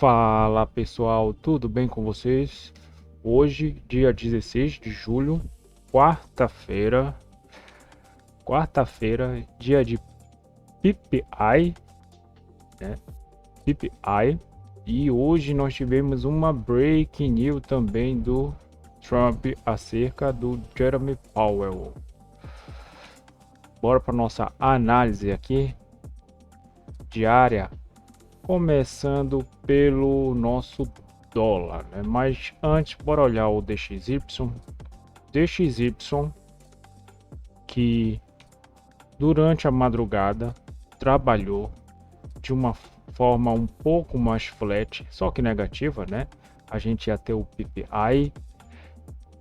Fala pessoal, tudo bem com vocês? Hoje, dia 16 de julho, quarta-feira, dia de PPI, né? PPI. E hoje nós tivemos uma breaking news também do Trump acerca do Jeremy Powell. Bora para nossa análise aqui diária. Começando pelo nosso dólar, né? Mas antes, bora olhar o DXY. DXY que durante a madrugada trabalhou de uma forma um pouco mais flat, só que negativa, né? A gente ia ter o PPI.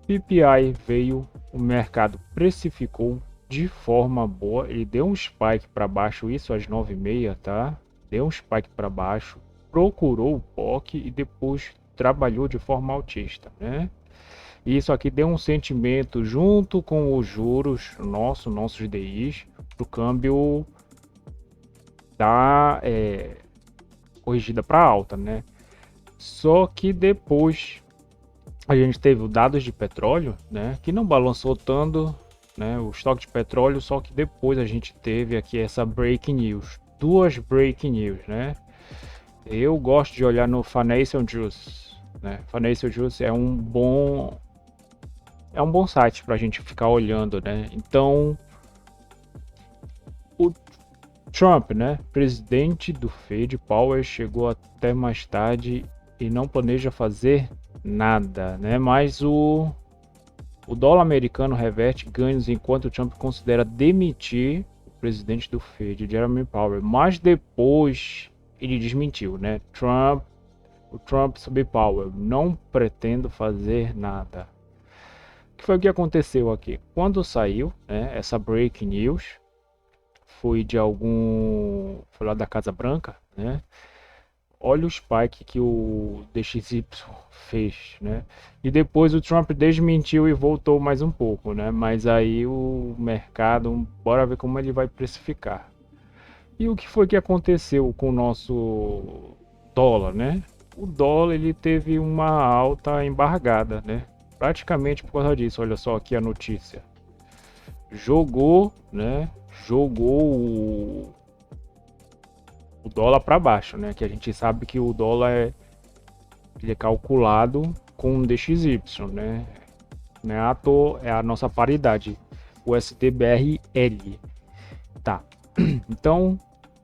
PPI veio, o mercado precificou de forma boa, ele deu um spike para baixo, isso às 9h30, tá? Deu um spike para baixo, procurou o POC e depois trabalhou de forma altista, né? E isso aqui deu um sentimento junto com os juros nossos DIs, para o câmbio dar corrigida para alta, né? Só que depois a gente teve os dados de petróleo, né? Que não balançou tanto, né? O estoque de petróleo, só que depois a gente teve aqui essa breaking news. Duas breaking news, né? Eu gosto de olhar no Financial Juice, né? Financial Juice é um bom site para a gente ficar olhando, né? Então, o Trump, né? Presidente do Fed, Powell, chegou até mais tarde e não planeja fazer nada, né? Mas o dólar americano reverte ganhos enquanto o Trump considera demitir presidente do Fed, Jeremy Powell, mas depois ele desmentiu, né? O Trump sobre Powell, não pretendo fazer nada. O que foi que aconteceu aqui? Quando saiu, né, essa breaking news, foi lá da Casa Branca, né? Olha o spike que o DXY fez, né? E depois o Trump desmentiu e voltou mais um pouco, né? Mas aí o mercado, bora ver como ele vai precificar. E o que foi que aconteceu com o nosso dólar, né? O dólar ele teve uma alta embargada, né? Praticamente por causa disso. Olha só aqui a notícia. Jogou, né? Jogou o dólar para baixo, né? Que a gente sabe que o dólar ele é calculado com um DXY, né? Não é à toa, é a nossa paridade, o USD/BRL. Tá. Então,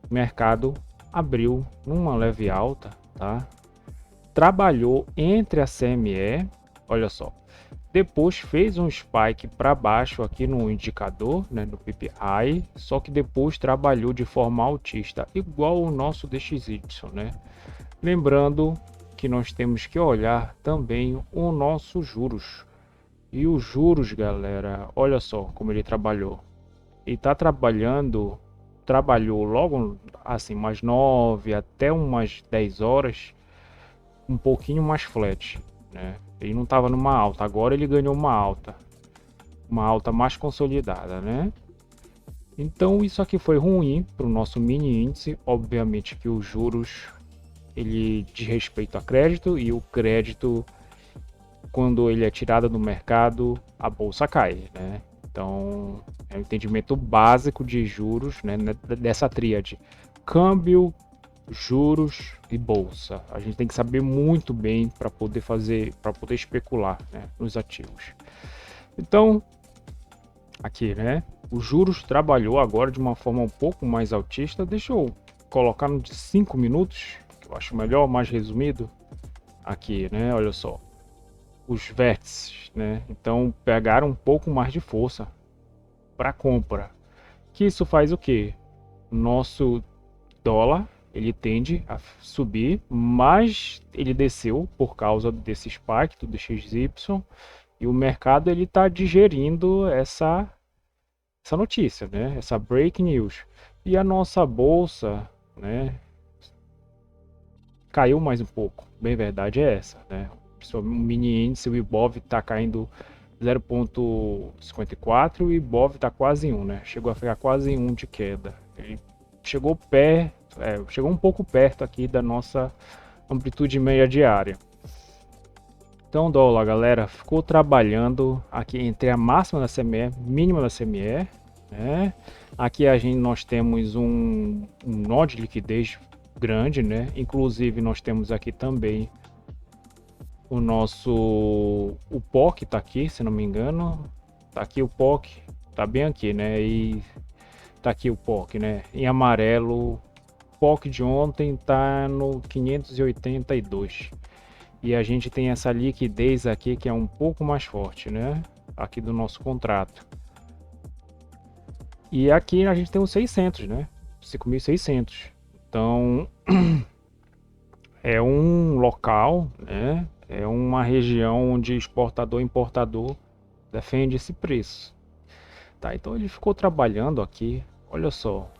o mercado abriu numa leve alta, tá? Trabalhou entre a CME, olha só. Depois fez um spike para baixo aqui no indicador, né, no PPI, só que depois trabalhou de forma altista, igual o nosso DXY, né? Lembrando que nós temos que olhar também o nosso juros. E os juros, galera, olha só como ele trabalhou. Ele está trabalhou logo assim, umas 9 até umas 10 horas, um pouquinho mais flat, né? Ele não estava numa alta, agora ele ganhou uma alta mais consolidada, né? Então isso aqui foi ruim para o nosso mini índice, obviamente que os juros ele diz respeito a crédito e o crédito, quando ele é tirado do mercado, a bolsa cai, né? Então é um entendimento básico de juros, né? Dessa tríade: câmbio, juros e bolsa. A gente tem que saber muito bem para poder especular, né, nos ativos. Então, aqui, né, os juros trabalhou agora de uma forma um pouco mais altista. Deixa eu colocar no de 5 minutos, que eu acho melhor, mais resumido. Aqui, né, olha só. Os vértices, né, então pegaram um pouco mais de força para compra. Que isso faz o quê? Nosso dólar ele tende a subir, mas ele desceu por causa desse spike do DXY e o mercado ele está digerindo essa notícia, né? Essa break news. E a nossa bolsa, né, caiu mais um pouco. Bem, verdade é essa, né? O mini índice, o Ibov está caindo 0,54 e o Ibov está quase 1, né? Chegou a ficar quase 1 de queda. Ele chegou um pouco perto aqui da nossa amplitude média diária. Então o dólar, galera, ficou trabalhando aqui entre a máxima da CME, mínima da CME, né? Aqui nós temos um nó de liquidez grande, né? Inclusive nós temos aqui também o POC tá aqui, se não me engano. Tá aqui o POC, tá bem aqui, né? E tá aqui o POC, né? Em amarelo, o POC de ontem tá no 582. E a gente tem essa liquidez aqui que é um pouco mais forte, né? Aqui do nosso contrato. E aqui a gente tem os 600, né? 5.600. Então é um local, né? É uma região onde exportador e importador defende esse preço. Tá, então ele ficou trabalhando aqui, olha só.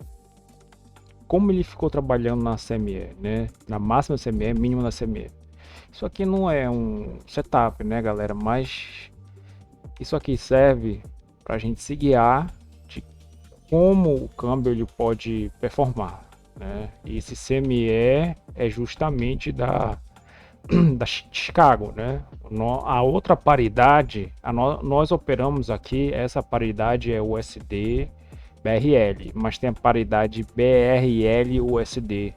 Como ele ficou trabalhando na CME, né? Na máxima CME, mínima da CME. Isso aqui não é um setup, né, galera? Mas isso aqui serve para a gente se guiar de como o câmbio ele pode performar, né? E esse CME é justamente da Chicago, né? A outra paridade, nós operamos aqui, essa paridade é USD BRL, mas tem a paridade BRL USD,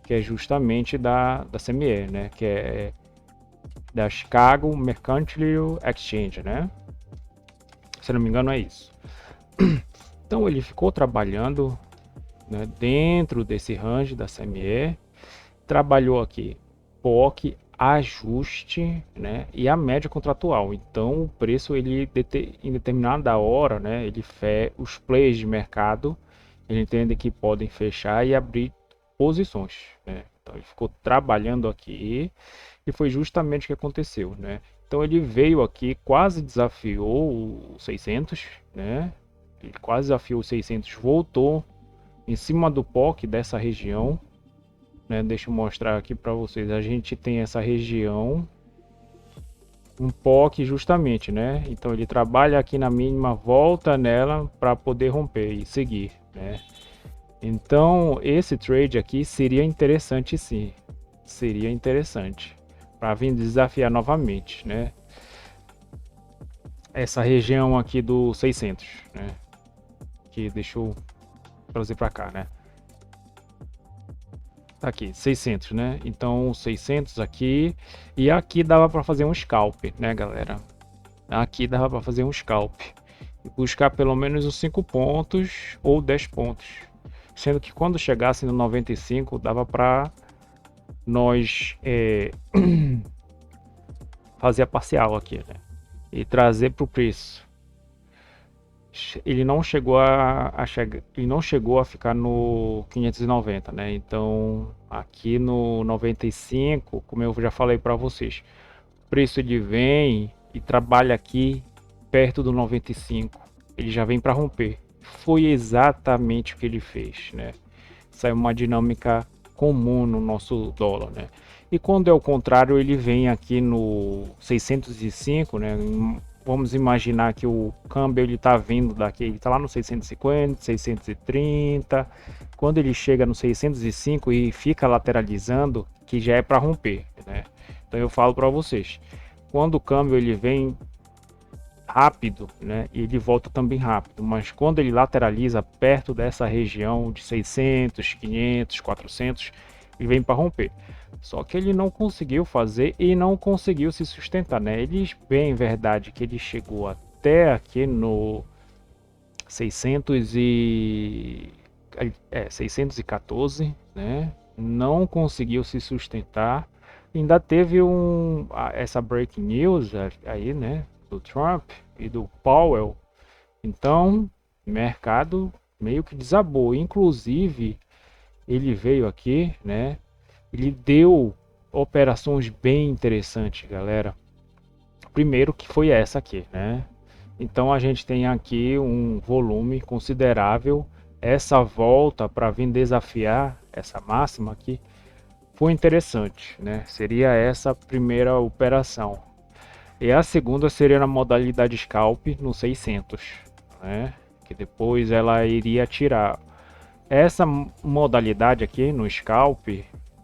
que é justamente da CME, né? Que é da Chicago Mercantile Exchange, né? Se não me engano é isso. Então ele ficou trabalhando, né, dentro desse range da CME, trabalhou aqui POC, ajuste, né, e a média contratual. Então o preço ele em determinada hora, né, os players de mercado ele entende que podem fechar e abrir posições, né? Então ele ficou trabalhando aqui e foi justamente o que aconteceu, né? Então ele veio aqui, quase desafiou o 600, né? Ele quase desafiou o 600, voltou em cima do POC dessa região, né? Deixa eu mostrar aqui para vocês. A gente tem essa região, um POC justamente, né? Então ele trabalha aqui na mínima, volta nela para poder romper e seguir, né? Então esse trade aqui seria interessante, sim, seria interessante para vir desafiar novamente, né? Essa região aqui do 600, né? Que deixa eu trazer para cá, né? Tá aqui 600, né? Então 600 aqui, e aqui dava para fazer um scalp, né, galera? Aqui dava para fazer um scalp e buscar pelo menos os 5 pontos ou 10 pontos, sendo que quando chegasse no 95 dava para nós fazer a parcial aqui, né? E trazer para o preço. Ele não chegou ele não chegou a ficar no 590, né? Então aqui no 95, como eu já falei para vocês, o preço ele vem e trabalha aqui perto do 95. Ele já vem para romper. Foi exatamente o que ele fez, né? Isso é uma dinâmica comum no nosso dólar, né? E quando é o contrário, ele vem aqui no 605, né? Vamos imaginar que o câmbio ele tá vindo daqui, ele tá lá no 650, 630. Quando ele chega no 605 e fica lateralizando, que já é para romper, né? Então eu falo para vocês, quando o câmbio ele vem rápido, né, e ele volta também rápido, mas quando ele lateraliza perto dessa região de 600, 500, 400, ele vem para romper. Só que ele não conseguiu fazer e não conseguiu se sustentar, né? Ele, bem verdade que ele chegou até aqui no 614, né? Não conseguiu se sustentar. Ainda teve essa breaking news aí, né? Do Trump e do Powell. Então, o mercado meio que desabou. Inclusive, ele veio aqui, né? Ele deu operações bem interessantes, galera. Primeiro que foi essa aqui, né? Então a gente tem aqui um volume considerável. Essa volta para vir desafiar essa máxima aqui foi interessante, né? Seria essa a primeira operação. E a segunda seria na modalidade scalp no 600, né? Que depois ela iria tirar. Essa modalidade aqui no scalp,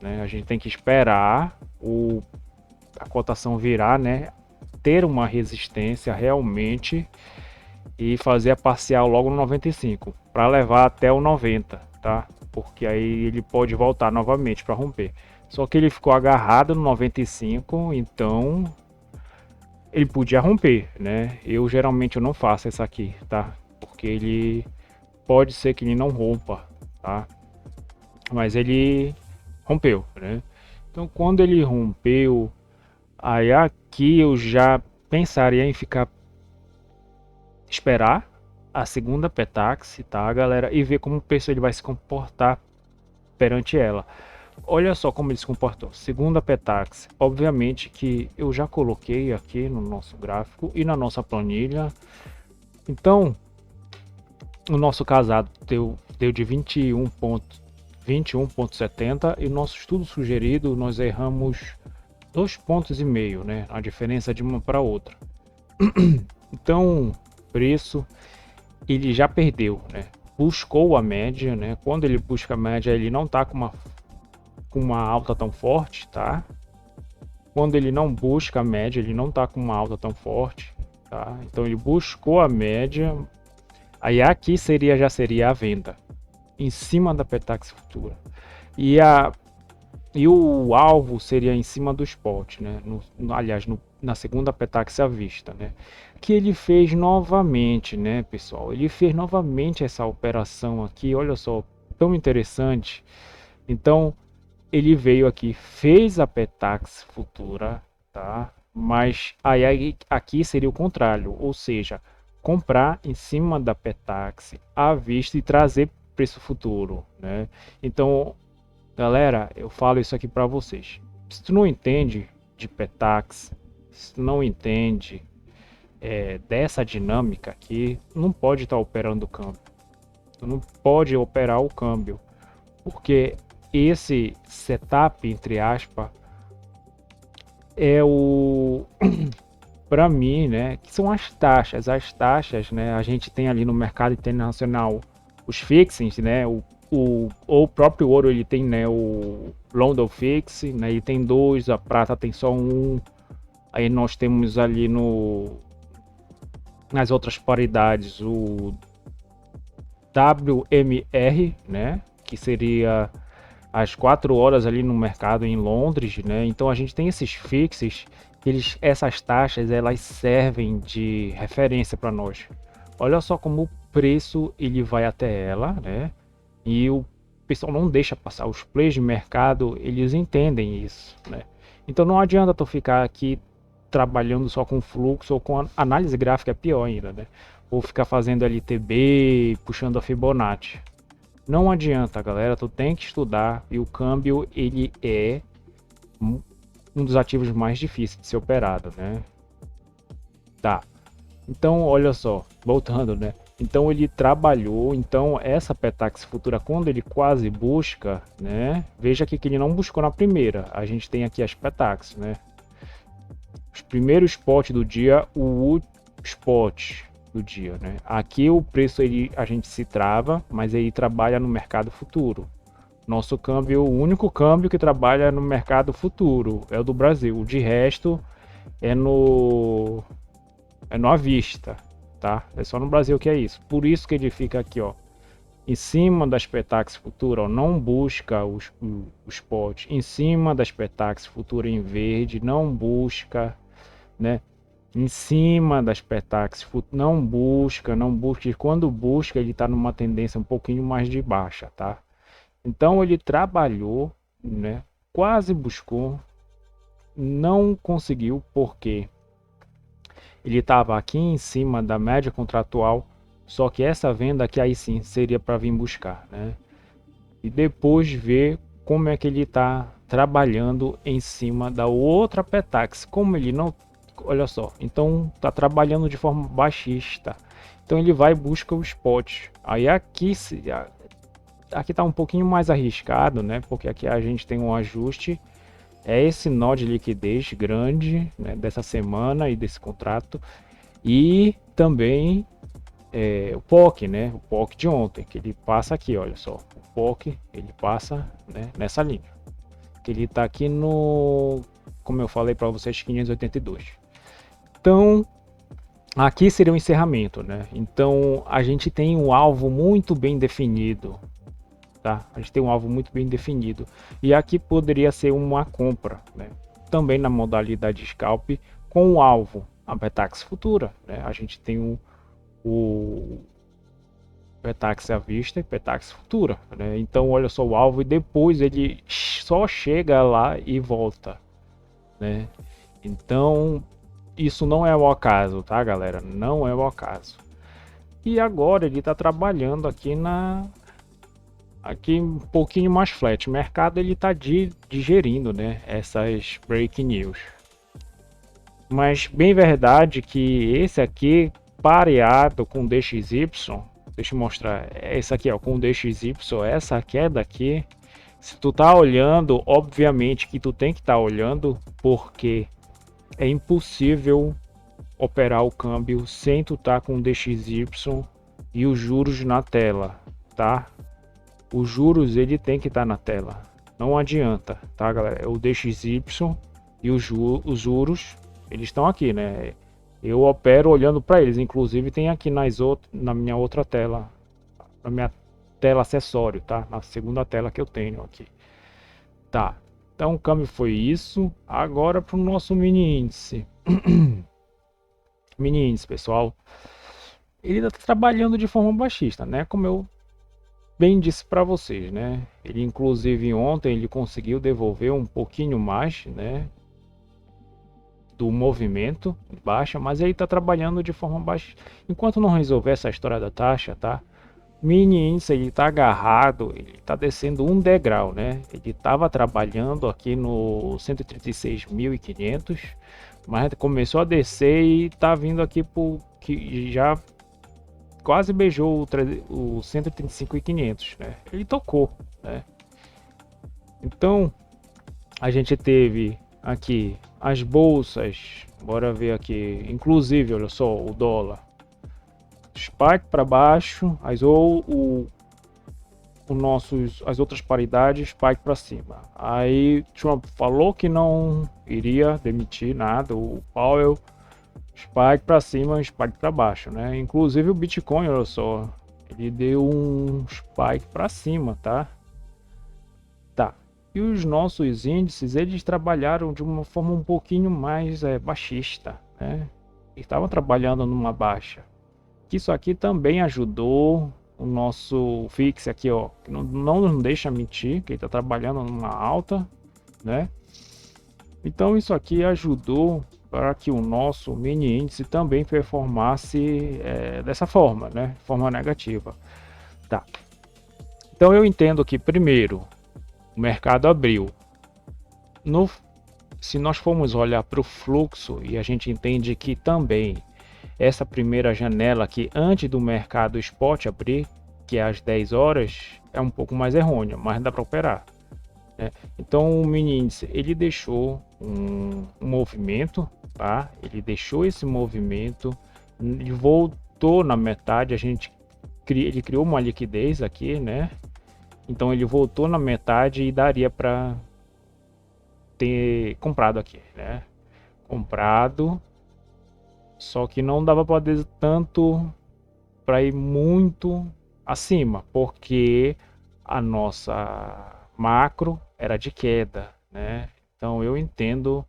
né? A gente tem que esperar a cotação virar, né? Ter uma resistência realmente e fazer a parcial logo no 95 para levar até o 90, tá? Porque aí ele pode voltar novamente para romper. Só que ele ficou agarrado no 95, então ele podia romper, né? Eu geralmente eu não faço essa aqui, tá? Porque ele pode ser que ele não rompa, tá? Mas ele rompeu, né? Então quando ele rompeu, aí aqui eu já pensaria em ficar esperar a segunda Petax, tá, galera? E ver como o preço ele vai se comportar perante ela. Olha só como ele se comportou. Segunda Petax, obviamente que eu já coloquei aqui no nosso gráfico e na nossa planilha. Então, o nosso casado deu de 21,70 e o nosso estudo sugerido nós erramos 2,5 pontos, né? A diferença de uma para outra. Então, preço ele já perdeu, né? Buscou a média, né? Quando ele busca a média, ele não tá com uma alta tão forte, tá? Quando ele não busca a média, ele não tá com uma alta tão forte, tá? Então ele buscou a média. Aí aqui já seria a venda em cima da Petax futura. E o alvo seria em cima do spot, né? Aliás, na segunda Petax à vista, né? Que ele fez novamente, né, pessoal? Ele fez novamente essa operação aqui, olha só, tão interessante. Então, ele veio aqui, fez a Petax futura, tá? Mas aí aqui seria o contrário, ou seja, comprar em cima da Petax à vista e trazer preço futuro, né? Então, galera, eu falo isso aqui para vocês. Se tu não entende de Petax, se tu não entende dessa dinâmica aqui, não pode estar operando o câmbio. Tu não pode operar o câmbio, porque esse setup, entre aspas, é o para mim, né, que são as taxas, né, a gente tem ali no mercado internacional os fixings, né, o próprio ouro ele tem, né, o London Fix, né, ele tem dois, a prata tem só um, aí nós temos ali nas outras paridades o WMR, né, que seria às 4 horas ali no mercado em Londres, né? Então a gente tem esses fixes, essas taxas elas servem de referência para nós. Olha só como o preço ele vai até ela, né? E o pessoal não deixa passar. Os players de mercado eles entendem isso, né? Então não adianta tu ficar aqui trabalhando só com fluxo ou com análise gráfica, é pior ainda, né? Ou ficar fazendo LTB, puxando a Fibonacci. Não adianta, galera, tu tem que estudar e o câmbio ele é um dos ativos mais difíceis de ser operado, né? Tá. Então, olha só, voltando, né? Então ele trabalhou, então essa Petax futura quando ele quase busca, né? Veja aqui que ele não buscou na primeira. A gente tem aqui as Petax, né? Os primeiros spot do dia, o último spot do dia, né? Aqui o preço a gente se trava, mas ele trabalha no mercado futuro. Nosso câmbio, o único câmbio que trabalha no mercado futuro é o do Brasil. De resto é no à vista, tá? É só no Brasil que é isso. Por isso que ele fica aqui, ó, em cima das Petax futura, ó, não busca o spot. Em cima das Petax futura em verde, não busca, né? Em cima das Petax, não busca, e quando busca ele está numa tendência um pouquinho mais de baixa, tá? Então ele trabalhou, né? Quase buscou, não conseguiu porque ele estava aqui em cima da média contratual, só que essa venda aqui aí sim seria para vir buscar, né? E depois ver como é que ele está trabalhando em cima da outra Petax, como ele não, olha só, então tá trabalhando de forma baixista, então ele vai e busca o spot. Aí aqui tá um pouquinho mais arriscado, né? Porque aqui a gente tem um ajuste, é esse nó de liquidez grande, né, dessa semana e desse contrato, e também o POC, né? O POC de ontem, que ele passa aqui, olha só, o POC ele passa, né, nessa linha. que ele tá aqui no, como eu falei para vocês, 582. Então, aqui seria o encerramento, né? Então, a gente tem um alvo muito bem definido, tá? A gente tem um alvo muito bem definido. E aqui poderia ser uma compra, né? Também na modalidade scalp com o alvo, a Petax futura, né? A gente tem o Petax à vista e Petax futura, né? Então olha só o alvo e depois ele só chega lá e volta, né? Então isso não é o acaso, tá, galera? Não é o acaso. E agora ele está trabalhando aqui aqui um pouquinho mais flat. O mercado ele está digerindo, né, essas break news. Mas bem verdade que esse aqui pareado com DXY, deixa eu mostrar, esse aqui ó, com DXY, essa queda aqui, se tu tá olhando, obviamente que tu tem que estar olhando, porque é impossível operar o câmbio sem tu tá com DXY e os juros na tela, tá? Os juros ele tem que estar na tela, não adianta, tá, galera? O DXY e os juros eles estão aqui, né? Eu opero olhando para eles, inclusive tem aqui na minha outra tela, na minha tela acessório, tá? Na segunda tela que eu tenho aqui. Tá, então o câmbio foi isso. Agora para o nosso mini índice. Mini índice, pessoal. Ele está trabalhando de forma baixista, né? Como eu bem disse para vocês, né? Ele inclusive ontem ele conseguiu devolver um pouquinho mais, né? Do movimento baixa, mas ele está trabalhando de forma baixa. Enquanto não resolver essa história da taxa, tá? Mini índice ele está agarrado, ele está descendo um degrau, né? Ele estava trabalhando aqui no 136.500, mas começou a descer e está vindo aqui por que já quase beijou o 135.500, né? Ele tocou, né? Então a gente teve aqui as bolsas, bora ver aqui, inclusive olha só o dólar, spike para baixo, as outras paridades spike para cima. Aí Trump falou que não iria demitir nada, o Powell spike para cima, spike para baixo, né? Inclusive o Bitcoin, olha só, ele deu um spike para cima, tá? Tá. E os nossos índices, eles trabalharam de uma forma um pouquinho mais baixista, né? Estavam trabalhando numa baixa. Isso aqui também ajudou o nosso FIX aqui, ó, que não nos deixa mentir, que ele está trabalhando numa alta, né? Então isso aqui ajudou para que o nosso mini índice também performasse dessa forma, né? De forma negativa. Tá. Então eu entendo que primeiro o mercado abriu. Se nós formos olhar para o fluxo e a gente entende que também essa primeira janela aqui antes do mercado spot abrir, que é às 10 horas, é um pouco mais errônea, mas dá para operar, né? Então o mini índice ele deixou um movimento, tá? Ele deixou esse movimento e voltou na metade. Ele criou uma liquidez aqui, né? Então ele voltou na metade e daria para ter comprado aqui, né? Comprado, só que não dava para tanto para ir muito acima, porque a nossa macro era de queda, né? Então eu entendo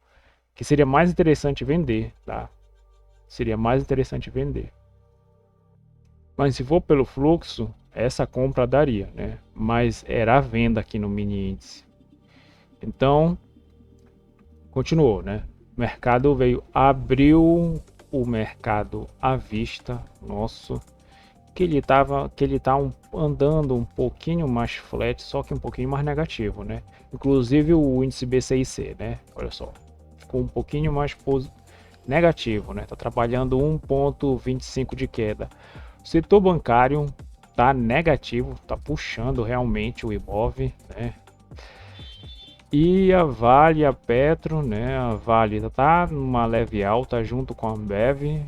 que seria mais interessante vender, tá? Seria mais interessante vender. Mas se for pelo fluxo, essa compra daria, né? Mas era a venda aqui no mini índice. Então, continuou, né? O mercado abriu o mercado à vista nosso, que ele tá andando um pouquinho mais flat, só que um pouquinho mais negativo, né? Inclusive o índice BCIC, né? Olha só, ficou um pouquinho mais negativo, né? Tá trabalhando 1,25 de queda. O setor bancário tá negativo, tá puxando realmente o Ibov, né? E a Vale, a Petro, né? A Vale tá numa leve alta junto com a Ambev,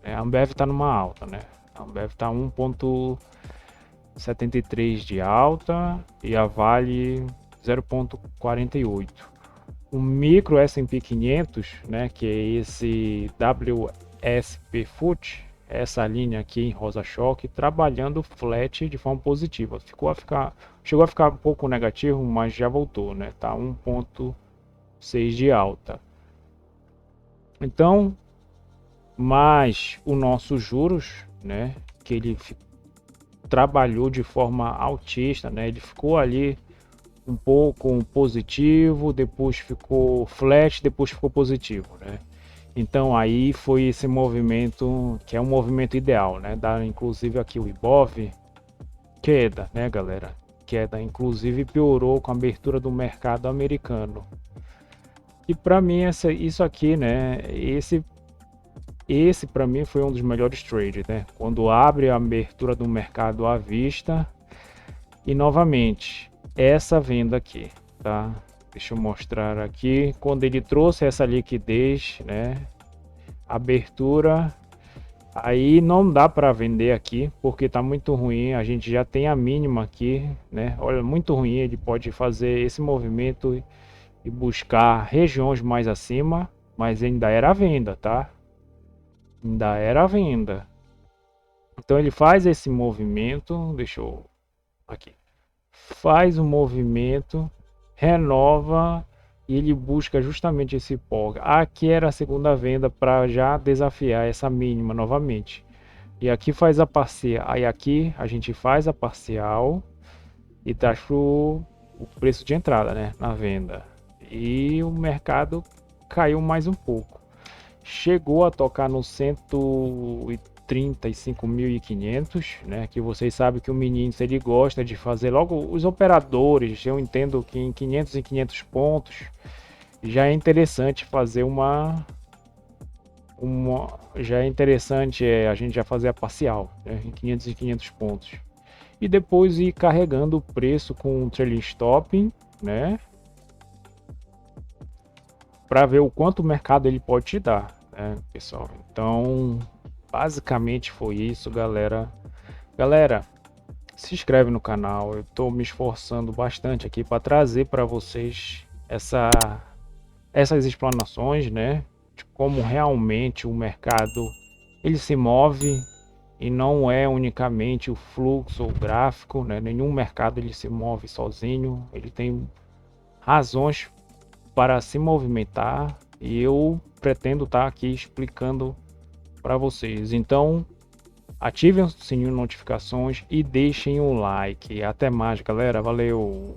né? A Ambev tá numa alta, né? A Ambev tá 1,73 de alta e a Vale 0,48. O micro S&P 500, né, que é esse WSP FUT, essa linha aqui em rosa-choque, trabalhando flat de forma positiva. Chegou a ficar um pouco negativo, mas já voltou, né? Tá 1,6 de alta. Então, mas o nosso juros, né, que ele trabalhou de forma altista, né? Ele ficou ali um pouco positivo, depois ficou flat, depois ficou positivo, né? Então aí foi esse movimento, que é um movimento ideal, né? Dá inclusive aqui o Ibov, queda, né, galera? Queda, inclusive piorou com a abertura do mercado americano. E para mim isso aqui, né? Esse para mim foi um dos melhores trades, né? Quando abre a abertura do mercado à vista e novamente essa venda aqui, tá? Deixa eu mostrar aqui quando ele trouxe essa liquidez, né? Abertura, aí não dá para vender aqui porque tá muito ruim. A gente já tem a mínima aqui, né? Olha, muito ruim. Ele pode fazer esse movimento e buscar regiões mais acima, mas ainda era venda, tá? Ainda era venda. Então ele faz esse movimento, deixa eu aqui. Faz o movimento, renova e ele busca justamente esse pó. Aqui era a segunda venda para já desafiar essa mínima novamente. E aqui faz a parcial, aí aqui a gente faz a parcial e traz o preço de entrada, né, na venda. E o mercado caiu mais um pouco. Chegou a tocar no 135.500, né? Que vocês sabem que o menino ele gosta de fazer logo os operadores. Eu entendo que em 500 e 500 pontos já é interessante fazer já é interessante a gente já fazer a parcial, né? Em 500 e 500 pontos. E depois ir carregando o preço com um trailing stop, né? Para ver o quanto o mercado ele pode te dar, né, pessoal? Então, basicamente foi isso, galera. Galera, se inscreve no canal. Eu estou me esforçando bastante aqui para trazer para vocês essas explanações, né, de como realmente o mercado ele se move e não é unicamente o fluxo ou gráfico, né? Nenhum mercado ele se move sozinho. Ele tem razões para se movimentar e eu pretendo estar aqui explicando para vocês. Então, ativem o sininho de notificações e deixem o like. Até mais, galera. Valeu!